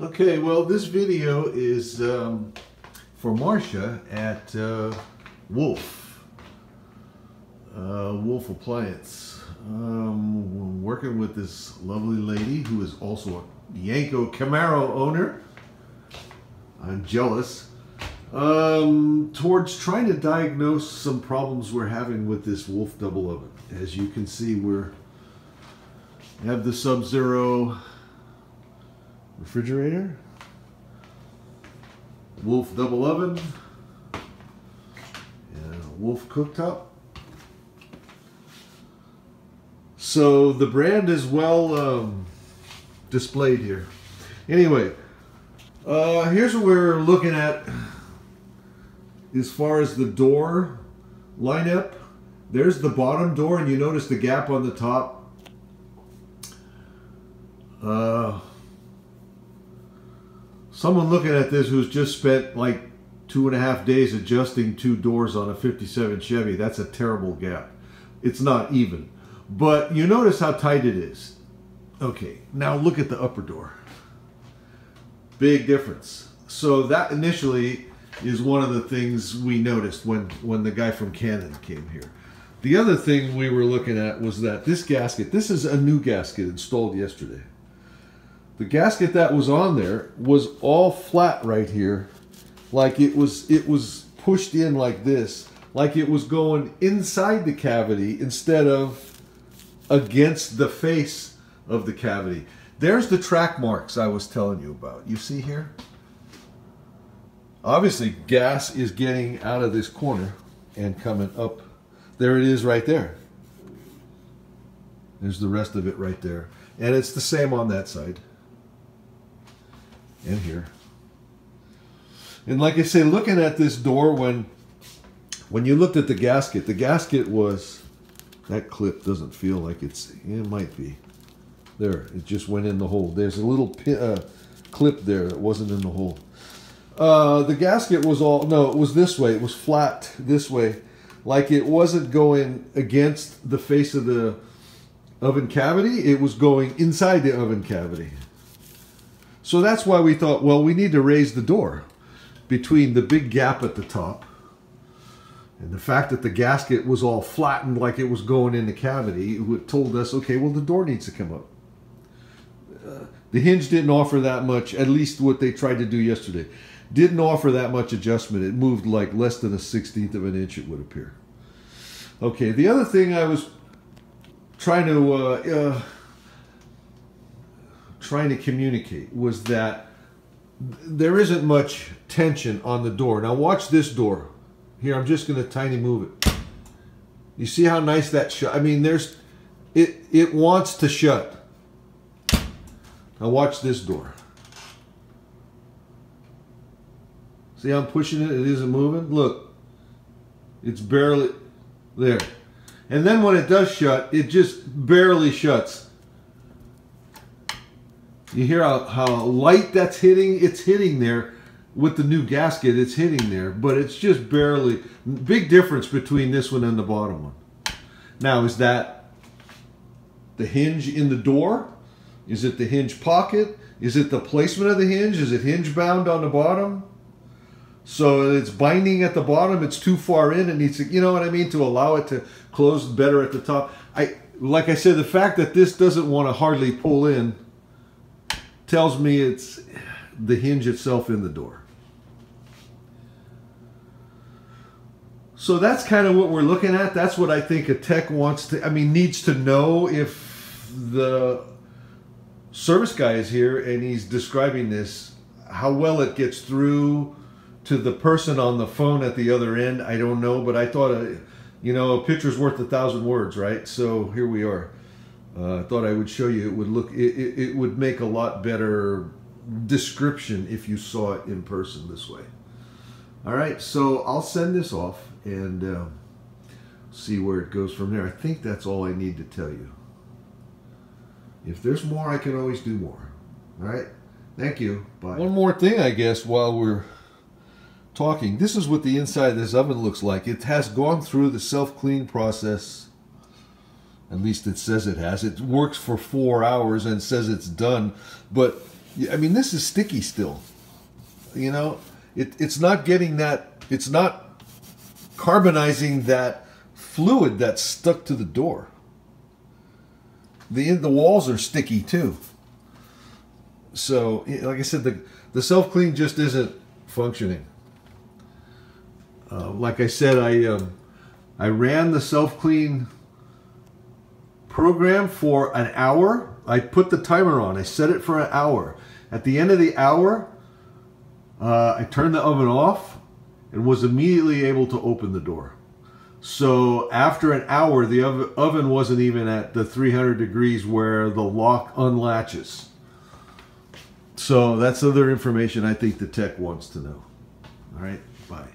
Okay, well, this video is for Marcia at Wolf Appliance. Working with this lovely lady who is also a Yanko Camaro owner. I'm jealous. Towards trying to diagnose some problems we're having with this Wolf double oven. As you can see, we have the Sub-Zero refrigerator, Wolf double oven, and a Wolf cooktop. So the brand is well displayed here. Anyway, here's what we're looking at as far as the door lineup. There's the bottom door, and you notice the gap on the top. Someone looking at this who's just spent like 2.5 days adjusting 2 doors on a 57 Chevy, that's a terrible gap. It's not even. But you notice how tight it is. Okay, now look at the upper door. Big difference. So that initially is one of the things we noticed when the guy from Canon came here. The other thing we were looking at was that this gasket, this is a new gasket installed yesterday. The gasket that was on there was all flat right here, like it was pushed in like this, like it was going inside the cavity instead of against the face of the cavity. There's the track marks I was telling you about. You see here? Obviously, gas is getting out of this corner and coming up. There it is right there. There's the rest of it right there. And it's the same on that side. And here. And like I say, looking at this door, when you looked at the gasket was, that clip doesn't feel like it might be. There, it just went in the hole. There's a little clip there that wasn't in the hole. The gasket was all, no, it was this way. It was flat this way. Like it wasn't going against the face of the oven cavity. It was going inside the oven cavity. So that's why we thought, well, we need to raise the door between the big gap at the top and the fact that the gasket was all flattened like it was going in the cavity. It told us, okay, well, the door needs to come up. The hinge didn't offer that much, at least what they tried to do yesterday. Didn't offer that much adjustment. It moved like less than a 1/16 of an inch, it would appear. Okay, the other thing I was trying to communicate was that there isn't much tension on the door. Now watch this door. Here, I'm just going to tiny move it. You see how nice that shut? I mean, it wants to shut. Now watch this door. See how I'm pushing it? It isn't moving. Look, it's barely there. And then when it does shut, it just barely shuts. You hear how light that's hitting? It's hitting there with the new gasket. It's hitting there, but it's just barely. Big difference between this one and the bottom one. Now, is that the hinge in the door? Is it the hinge pocket? Is it the placement of the hinge? Is it hinge bound on the bottom? So it's binding at the bottom. It's too far in. It needs to, you know what I mean, to allow it to close better at the top. Like I said, the fact that this doesn't want to hardly pull in tells me it's the hinge itself in the door. So that's kind of what we're looking at. That's what I think a tech needs to know. If the service guy is here and he's describing this, how well it gets through to the person on the phone at the other end, I don't know. But I thought, a picture's worth 1,000 words, right? So here we are. I thought I would show you. It would make a lot better description if you saw it in person this way. All right, so I'll send this off and see where it goes from there. I think that's all I need to tell you. If there's more, I can always do more. All right, thank you. Bye. One more thing, I guess, while we're talking. This is what the inside of this oven looks like. It has gone through the self-clean process. At least it says it has. It works for 4 hours and says it's done. But I mean, this is sticky still. You know, it's not getting that, it's not carbonizing that fluid that's stuck to the door. The walls are sticky too. So, like I said, the self-clean just isn't functioning. Like I said, I ran the self-clean program for an hour. I put the timer on. I set it for an hour. At the end of the hour, I turned the oven off and was immediately able to open the door. So after an hour, the oven wasn't even at the 300 degrees where the lock unlatches. So that's other information I think the tech wants to know. All right, bye.